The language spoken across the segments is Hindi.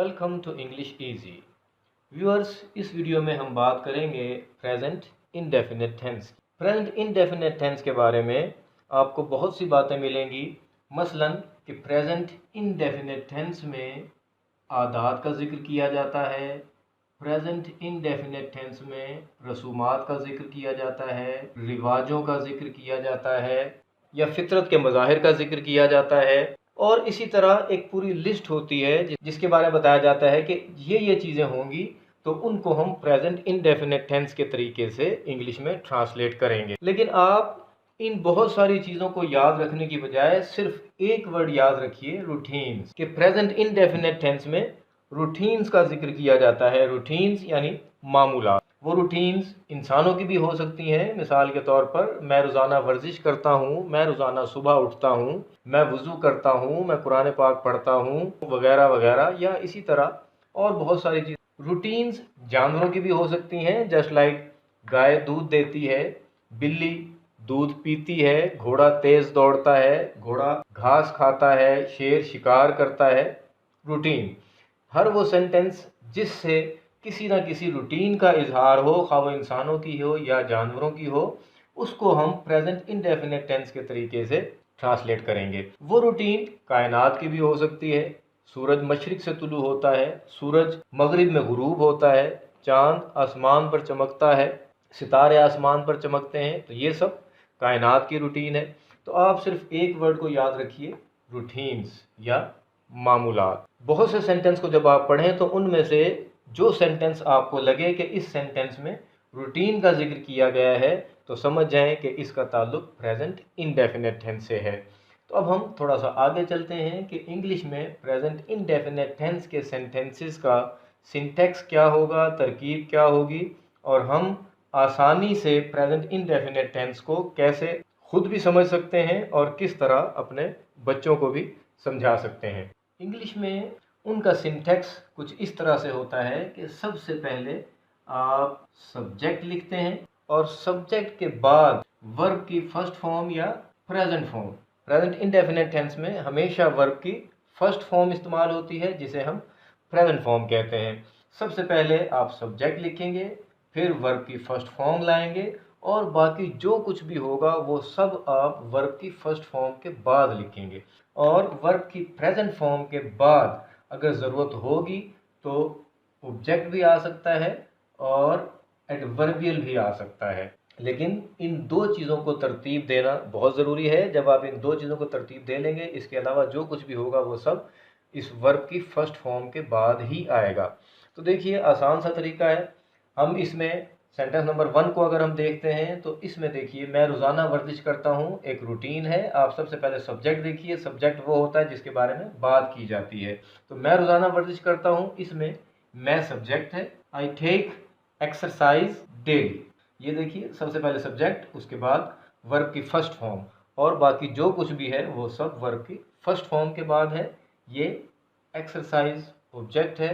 Welcome to English easy. Viewers, इस वीडियो में हम बात करेंगे present indefinite tense. Present indefinite tense के बारे में आपको बहुत सी बातें मिलेंगी। मसलन कि प्रेजेंट इंडेफिनिट टेंस में आदात का जिक्र किया जाता है, प्रेजेंट इंडेफिनिट टेंस में रसूमात का जिक्र किया जाता है, रिवाजों का जिक्र किया जाता है या फितरत के मज़ाहिर का जिक्र किया जाता है। और इसी तरह एक पूरी लिस्ट होती है जिसके बारे में बताया जाता है कि ये चीज़ें होंगी, तो उनको हम प्रेजेंट इंडेफिनिट टेंस के तरीके से इंग्लिश में ट्रांसलेट करेंगे। लेकिन आप इन बहुत सारी चीज़ों को याद रखने की बजाय सिर्फ एक वर्ड याद रखिए, रूटीन्स। कि प्रेजेंट इंडेफिनिट टेंस में रूटीन्स का जिक्र किया जाता है। रूटीन्स यानी मामूलात। वो रूटीन्स इंसानों की भी हो सकती हैं। मिसाल के तौर पर मैं रोज़ाना वर्जिश करता हूँ, मैं रोज़ाना सुबह उठता हूँ, मैं वज़ू करता हूँ, मैं कुरान पाक पढ़ता हूँ वगैरह वगैरह, या इसी तरह और बहुत सारी चीज़। रूटीन्स जानवरों की भी हो सकती हैं, जस्ट लाइक गाय दूध देती है, बिल्ली दूध पीती है, घोड़ा तेज़ दौड़ता है, घोड़ा घास खाता है, शेर शिकार करता है। रूटीन हर वो सेंटेंस जिससे किसी ना किसी रूटीन का इजहार हो, खा वो इंसानों की हो या जानवरों की हो, उसको हम प्रेजेंट इंडेफिनिट टेंस के तरीके से ट्रांसलेट करेंगे। वो रूटीन कायनात की भी हो सकती है। सूरज मशरिक से तुलू होता है, सूरज मगरिब में गुरूब होता है, चांद आसमान पर चमकता है, सितारे आसमान पर चमकते हैं, तो ये सब कायनात की रूटीन है। तो आप सिर्फ एक वर्ड को याद रखिए, रूटीन्स या मामूलात। बहुत से सेंटेंस को जब आप पढ़ें तो उनमें से जो सेंटेंस आपको लगे कि इस सेंटेंस में रूटीन का जिक्र किया गया है, तो समझ जाएं कि इसका ताल्लुक प्रेजेंट इंडेफिनिट टेंस से है। तो अब हम थोड़ा सा आगे चलते हैं कि इंग्लिश में प्रेजेंट इंडेफिनिट टेंस के सेंटेंसेस का सिंटैक्स क्या होगा, तरकीब क्या होगी, और हम आसानी से प्रेजेंट इंडेफिनिट टेंस को कैसे खुद भी समझ सकते हैं और किस तरह अपने बच्चों को भी समझा सकते हैं। इंग्लिश में उनका सिंटैक्स कुछ इस तरह से होता है कि सबसे पहले आप सब्जेक्ट लिखते हैं और सब्जेक्ट के बाद वर्ब की फर्स्ट फॉर्म या present form. Present indefinite tense में हमेशा वर्ब की फर्स्ट फॉर्म इस्तेमाल होती है, जिसे हम प्रेजेंट फॉर्म कहते हैं। सबसे पहले आप सब्जेक्ट लिखेंगे, फिर वर्ब की फर्स्ट फॉर्म लाएंगे, और बाकी जो कुछ भी होगा वो सब आप वर्ब की फर्स्ट फॉर्म के बाद लिखेंगे। और वर्ब की प्रेजेंट फॉर्म के बाद अगर ज़रूरत होगी तो ऑब्जेक्ट भी आ सकता है और एडवर्बियल भी आ सकता है। लेकिन इन दो चीज़ों को तरतीब देना बहुत ज़रूरी है। जब आप इन दो चीज़ों को तरतीब दे लेंगे, इसके अलावा जो कुछ भी होगा वो सब इस वर्ब की फर्स्ट फॉर्म के बाद ही आएगा। तो देखिए, आसान सा तरीका है। हम इसमें सेंटेंस नंबर 1 को अगर हम देखते हैं तो इसमें देखिए, मैं रोज़ाना वर्जिश करता हूँ, एक रूटीन है। आप सबसे पहले सब्जेक्ट देखिए। सब्जेक्ट वो होता है जिसके बारे में बात की जाती है। तो मैं रोज़ाना वर्जिश करता हूँ, इसमें मैं सब्जेक्ट है। आई टेक एक्सरसाइज डेली, ये देखिए, सबसे पहले सब्जेक्ट, उसके बाद वर्ब की फर्स्ट फॉर्म, और बाकी जो कुछ भी है वो सब वर्ब की फर्स्ट फॉर्म के बाद है। ये एक्सरसाइज ऑब्जेक्ट है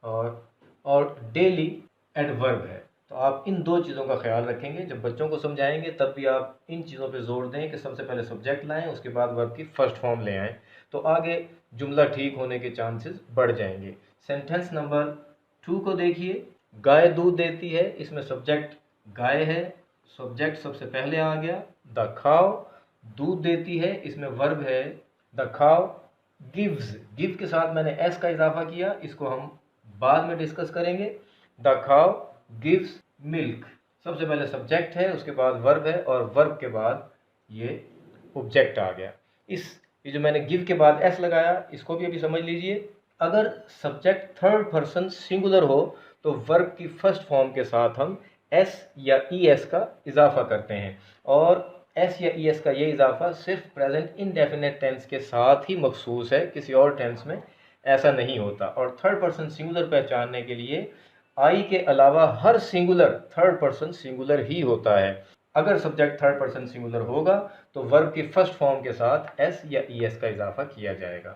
और डेली एडवर्ब है। तो आप इन दो चीज़ों का ख्याल रखेंगे। जब बच्चों को समझाएंगे तब भी आप इन चीज़ों पे जोर दें कि सबसे पहले सब्जेक्ट लाएं, उसके बाद वर्ब की फर्स्ट फॉर्म ले आएं, तो आगे जुमला ठीक होने के चांसेस बढ़ जाएंगे। सेंटेंस नंबर 2 को देखिए, गाय दूध देती है। इसमें सब्जेक्ट गाय है, सब्जेक्ट सबसे पहले आ गया। द काउ दूध देती है, इसमें वर्ब है द काउ गिव्स। गिव के साथ मैंने एस का इजाफा किया, इसको हम बाद में डिस्कस करेंगे। द काउ गिव्स मिल्क, सबसे पहले सब्जेक्ट है, उसके बाद वर्ब है, और वर्ब के बाद ये ऑब्जेक्ट आ गया। ये जो मैंने गिव के बाद एस लगाया, इसको भी अभी समझ लीजिए। अगर सब्जेक्ट थर्ड पर्सन सिंगुलर हो तो वर्ब की फर्स्ट फॉर्म के साथ हम एस या ई एस का इजाफा करते हैं, और एस या ई एस का ये इजाफा सिर्फ प्रेजेंट इंडेफिनिट टेंस के साथ ही मखसूस है, किसी और टेंस में ऐसा नहीं होता। और थर्ड पर्सन सिंगुलर पहचानने के लिए आई के अलावा हर सिंगुलर थर्ड पर्सन सिंगुलर ही होता है। अगर सब्जेक्ट थर्ड पर्सन सिंगुलर होगा तो वर्ब की फर्स्ट फॉर्म के साथ एस या ई एस का इजाफा किया जाएगा।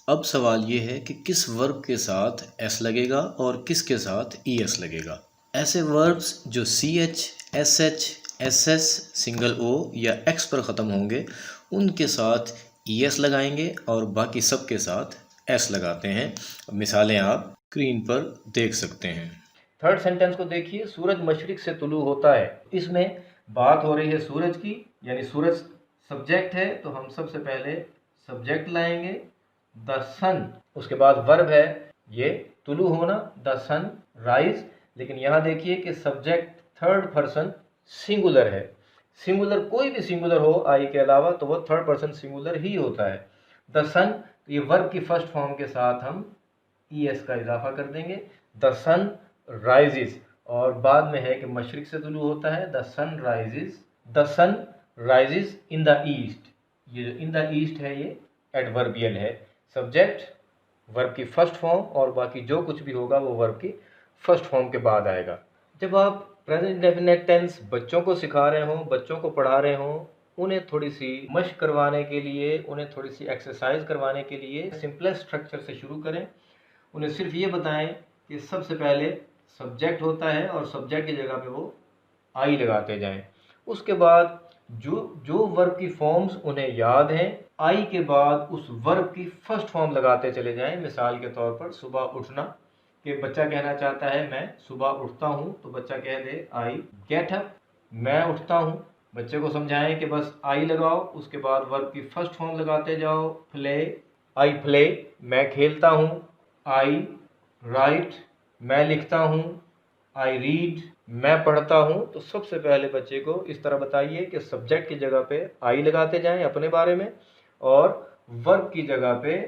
अब सवाल ये है कि किस वर्ब के साथ एस लगेगा और किसके साथ ई एस लगेगा। ऐसे वर्ब्स जो C H, S H, S S, single O या एक्स पर ख़त्म होंगे, उनके साथ ई एस लगाएंगे और बाकी सब के साथ एस लगाते हैं। मिसालें आप स्क्रीन पर देख सकते हैं। थर्ड सेंटेंस को देखिए, सूरज मशरिक से तुलू होता है। इसमें बात हो रही है सूरज की, यानी सूरज सब्जेक्ट है, तो हम सबसे पहले सब्जेक्ट लाएंगे द सन। उसके बाद वर्ब है ये तुलू होना, द सन राइज। लेकिन यहाँ देखिए कि सब्जेक्ट थर्ड पर्सन सिंगुलर है। सिंगुलर कोई भी सिंगुलर हो आई के अलावा तो वो थर्ड पर्सन सिंगुलर ही होता है। द सन, ये वर्ब की फर्स्ट फॉर्म के साथ हम ES का इजाफा कर देंगे, द सन राइजेस। और बाद में है कि मशरिक से तुलू होता है, the sun rises, the sun rises in the east. ये जो इन द ईस्ट है ये एडवर्बियल है। सब्जेक्ट वर्ब की फर्स्ट फॉर्म और बाकी जो कुछ भी होगा वो वर्ब की फर्स्ट फॉर्म के बाद आएगा। जब आप प्रेजेंट इंडेफिनिट टेंस बच्चों को सिखा रहे हों, बच्चों को पढ़ा रहे हों, उन्हें थोड़ी सी मशक करवाने के लिए, उन्हें थोड़ी सी एक्सरसाइज करवाने के लिए सिंपलेस्ट स्ट्रक्चर से शुरू करें। उन्हें सिर्फ ये बताएं कि सबसे पहले सब्जेक्ट होता है और सब्जेक्ट की जगह पे वो आई लगाते जाएं। उसके बाद जो जो वर्ब की फॉर्म्स उन्हें याद हैं, आई के बाद उस वर्ब की फर्स्ट फॉर्म लगाते चले जाएं। मिसाल के तौर पर सुबह उठना, कि बच्चा कहना चाहता है मैं सुबह उठता हूँ, तो बच्चा कह दे आई गेट अप, मैं उठता हूँ। बच्चे को समझाएं कि बस आई लगाओ, उसके बाद वर्ब की फर्स्ट फॉर्म लगाते जाओ। प्ले, आई प्ले, मैं खेलता हूँ। आई राइट, मैं लिखता हूँ। आई रीड, मैं पढ़ता हूँ। तो सबसे पहले बच्चे को इस तरह बताइए कि सब्जेक्ट की जगह पे आई लगाते जाएं अपने बारे में, और वर्ब की जगह पे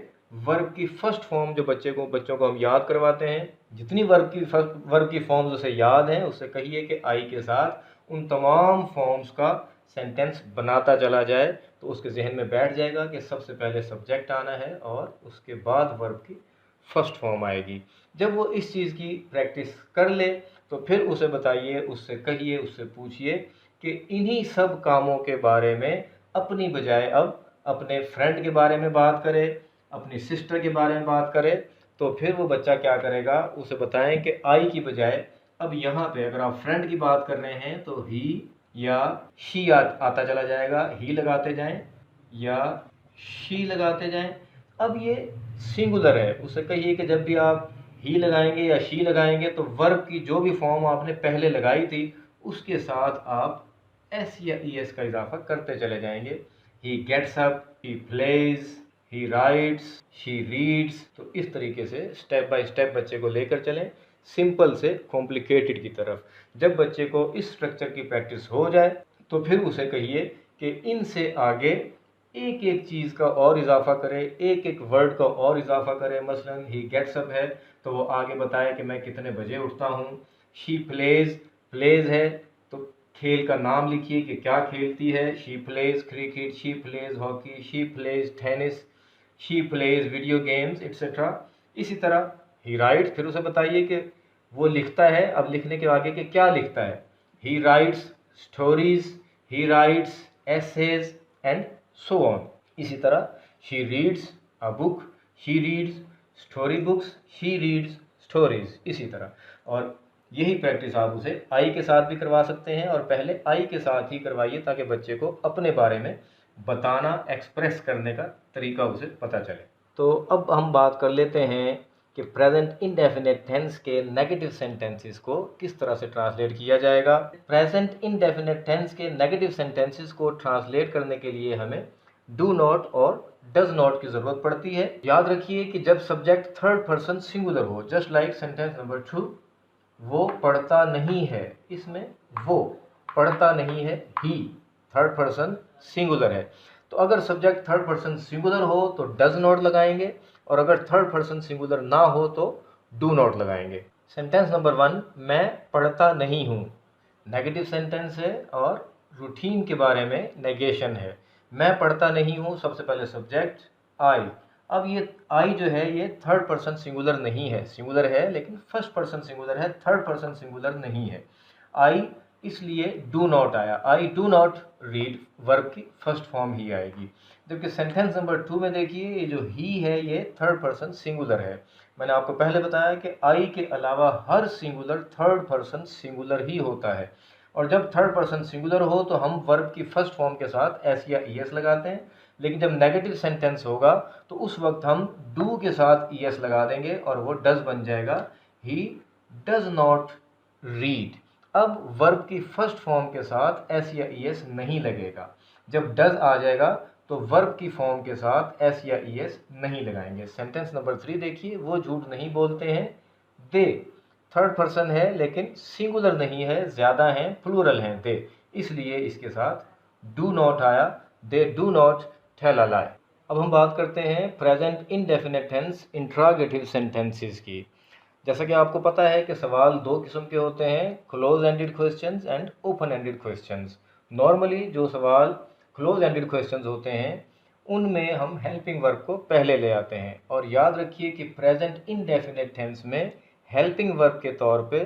वर्ब की फर्स्ट फॉर्म जो बच्चों को हम याद करवाते हैं, जितनी वर्ब की फॉर्म्स उसे याद हैं, उससे कहिए कि आई के साथ उन तमाम फॉर्म्स का सेंटेंस बनाता चला जाए, तो उसके जहन में बैठ जाएगा कि सबसे पहले सब्जेक्ट आना है और उसके बाद वर्ब की फर्स्ट फॉर्म आएगी। जब वो इस चीज़ की प्रैक्टिस कर ले तो फिर उसे बताइए, उससे कहिए, उससे पूछिए कि इन्हीं सब कामों के बारे में अपनी बजाय अब अपने फ्रेंड के बारे में बात करे, अपनी सिस्टर के बारे में बात करे। तो फिर वो बच्चा क्या करेगा, उसे बताएं कि आई की बजाय अब यहाँ पे अगर आप फ्रेंड की बात कर रहे हैं तो ही या शी आता चला जाएगा, ही लगाते जाएं या शी लगाते जाएं। अब ये सिंगुलर है, उसे कहिए कि जब भी आप ही लगाएंगे या शी लगाएंगे तो वर्ब की जो भी फॉर्म आपने पहले लगाई थी उसके साथ आप एस या ES का इजाफा करते चले जाएंगे। He gets up, he plays, he writes, she reads. तो इस तरीके से स्टेप बाय स्टेप बच्चे को लेकर चलें, सिंपल से कॉम्प्लिकेटेड की तरफ। जब बच्चे को इस स्ट्रक्चर की प्रैक्टिस हो जाए तो फिर उसे कहिए कि इनसे आगे एक एक चीज़ का और इजाफा करे, एक एक वर्ड का और इजाफा करे। मसलन ही गेट्स अप है तो वो आगे बताए कि मैं कितने बजे उठता हूँ। शी प्लेज, प्लेज है तो खेल का नाम लिखिए कि क्या खेलती है। She plays cricket, she plays hockey, she plays tennis, she plays video games etcetera. इसी तरह ही राइट्स, फिर उसे बताइए कि वो लिखता है। अब लिखने के आगे कि क्या लिखता है। He writes stories, he writes essays and so on. इसी तरह she reads a book, she reads story books, she reads stories. इसी तरह, और यही प्रैक्टिस आप उसे आई के साथ भी करवा सकते हैं, और पहले आई के साथ ही करवाइए ताकि बच्चे को अपने बारे में बताना, एक्सप्रेस करने का तरीका उसे पता चले। तो अब हम बात कर लेते हैं कि प्रेजेंट इंडेफिनिट टेंस के नेगेटिव सेंटेंसेस को किस तरह से ट्रांसलेट किया जाएगा। प्रेजेंट इंडेफिनिट टेंस के नेगेटिव सेंटेंसेस को ट्रांसलेट करने के लिए हमें डू नॉट और डज नॉट की ज़रूरत पड़ती है। याद रखिए कि जब सब्जेक्ट थर्ड पर्सन सिंगुलर हो, जस्ट लाइक सेंटेंस नंबर 2, वो पढ़ता नहीं है, इसमें वो पढ़ता नहीं है, ही थर्ड पर्सन सिंगुलर है। तो अगर सब्जेक्ट थर्ड पर्सन सिंगुलर हो तो डज नॉट लगाएंगे, और अगर थर्ड पर्सन सिंगुलर ना हो तो डू नॉट लगाएंगे। सेंटेंस नंबर 1, मैं पढ़ता नहीं हूँ, नेगेटिव सेंटेंस है और रूटीन के बारे में नेगेशन है। मैं पढ़ता नहीं हूँ, सबसे पहले सब्जेक्ट आई। अब ये आई जो है ये थर्ड पर्सन सिंगुलर नहीं है, सिंगुलर है लेकिन फर्स्ट पर्सन सिंगुलर है, थर्ड पर्सन सिंगुलर नहीं है। आई इसलिए डू नॉट आया, I do not read verb की फर्स्ट फॉर्म ही आएगी। जबकि सेंटेंस नंबर 2 में देखिए ये जो ही है ये थर्ड पर्सन सिंगुलर है। मैंने आपको पहले बताया कि आई के अलावा हर सिंगुलर थर्ड पर्सन सिंगुलर ही होता है, और जब थर्ड पर्सन सिंगुलर हो तो हम वर्ब की फर्स्ट फॉर्म के साथ एस या ES लगाते हैं। लेकिन जब नेगेटिव सेंटेंस होगा तो उस वक्त हम डू के साथ ईएस लगा देंगे और वो डज बन जाएगा, ही डज नॉट रीड। अब वर्ब की फर्स्ट फॉर्म के साथ एस या ईएस नहीं लगेगा। जब डज आ जाएगा तो वर्ब की फॉर्म के साथ एस या ईएस नहीं लगाएंगे। सेंटेंस नंबर 3 देखिए, वो झूठ नहीं बोलते हैं। दे थर्ड पर्सन है लेकिन सिंगुलर नहीं है, ज़्यादा हैं, प्लूरल हैं दे, इसलिए इसके साथ डू नॉट आया। They do not tell a lie. अब हम बात करते हैं present indefinite tense interrogative sentences की। जैसा कि आपको पता है कि सवाल दो किस्म के होते हैं, close ended questions and open ended questions. Normally जो सवाल क्लोज एंडेड क्वेश्चंस होते हैं उनमें हम हेल्पिंग वर्ब को पहले ले आते हैं। और याद रखिए कि प्रेजेंट इनडेफिनिट टेंस में हेल्पिंग वर्ब के तौर पे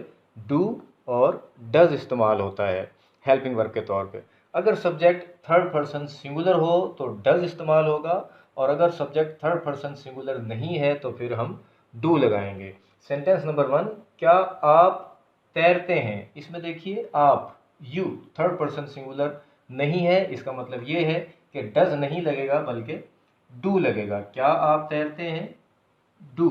डू और डज इस्तेमाल होता है। हेल्पिंग वर्ब के तौर पे अगर सब्जेक्ट थर्ड पर्सन सिंगुलर हो तो डज इस्तेमाल होगा, और अगर सब्जेक्ट थर्ड पर्सन सिंगुलर नहीं है तो फिर हम डू लगाएंगे। सेंटेंस नंबर 1, क्या आप तैरते हैं? इसमें देखिए आप, यू थर्ड पर्सन सिंगुलर नहीं है, इसका मतलब ये है कि डज नहीं लगेगा बल्कि डू लगेगा। क्या आप तैरते हैं? डू।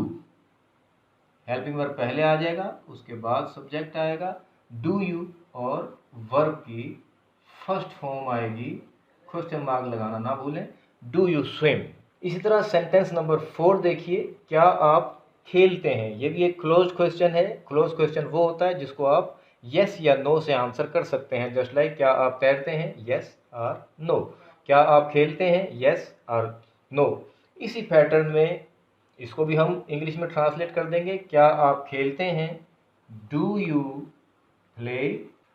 हेल्पिंग वर्ब पहले आ जाएगा, उसके बाद सब्जेक्ट आएगा डू यू, और वर्ब की फर्स्ट फॉर्म आएगी, क्वेश्चन मार्क लगाना ना भूलें, डू यू स्विम। इसी तरह सेंटेंस नंबर 4 देखिए, क्या आप खेलते हैं? ये भी एक क्लोज क्वेश्चन है। क्लोज क्वेश्चन वो होता है जिसको आप यस या नो से आंसर कर सकते हैं। जस्ट लाइक क्या आप तैरते हैं, यस और नो। क्या आप खेलते हैं, यस और नो। इसी पैटर्न में इसको भी हम इंग्लिश में ट्रांसलेट कर देंगे, क्या आप खेलते हैं, do you play,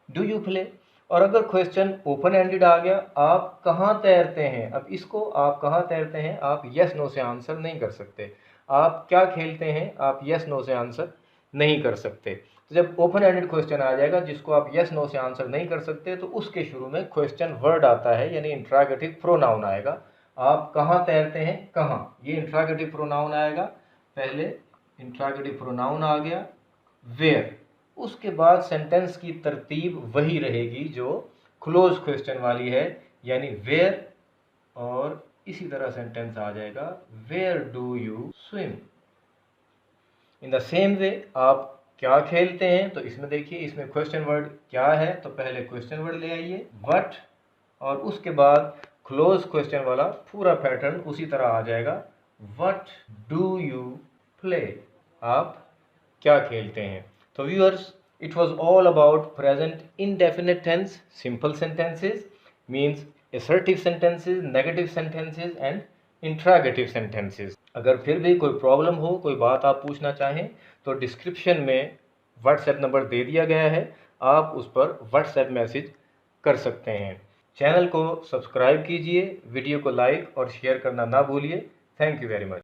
do you play. और अगर क्वेश्चन ओपन एंडेड आ गया, आप कहाँ तैरते हैं, अब इसको आप कहाँ तैरते हैं आप यस नो से आंसर नहीं कर सकते। आप क्या खेलते हैं, आप यस नो से आंसर नहीं कर सकते। तो जब ओपन एंडेड क्वेश्चन आ जाएगा जिसको आप यस नो से आंसर नहीं कर सकते, तो उसके शुरू में क्वेश्चन वर्ड आता है, यानी इंट्रोगेटिव प्रोनाउन आएगा। आप कहाँ तैरते हैं, कहाँ, ये इंट्रोगेटिव प्रोनाउन आएगा। पहले इंट्रोगेटिव प्रोनाउन आ गया वेयर, उसके बाद सेंटेंस की तरतीब वही रहेगी जो क्लोज क्वेश्चन वाली है, यानी वेयर, और इसी तरह सेंटेंस आ जाएगा where do you swim. In the same way आप क्या खेलते हैं, तो इसमें देखिए, इसमें क्वेश्चन वर्ड क्या है, तो पहले क्वेश्चन वर्ड ले आइए व्हाट, और उसके बाद क्लोज क्वेश्चन वाला पूरा पैटर्न उसी तरह आ जाएगा, व्हाट डू यू प्ले, आप क्या खेलते हैं। तो viewers, it was all about present indefinite tense, simple sentences, means assertive sentences, negative sentences and interrogative sentences। अगर फिर भी कोई प्रॉब्लम हो, कोई बात आप पूछना चाहें, तो डिस्क्रिप्शन में व्हाट्सएप नंबर दे दिया गया है, आप उस पर व्हाट्सएप मैसेज कर सकते हैं। चैनल को सब्सक्राइब कीजिए, वीडियो को लाइक और शेयर करना ना भूलिए। Thank you very much.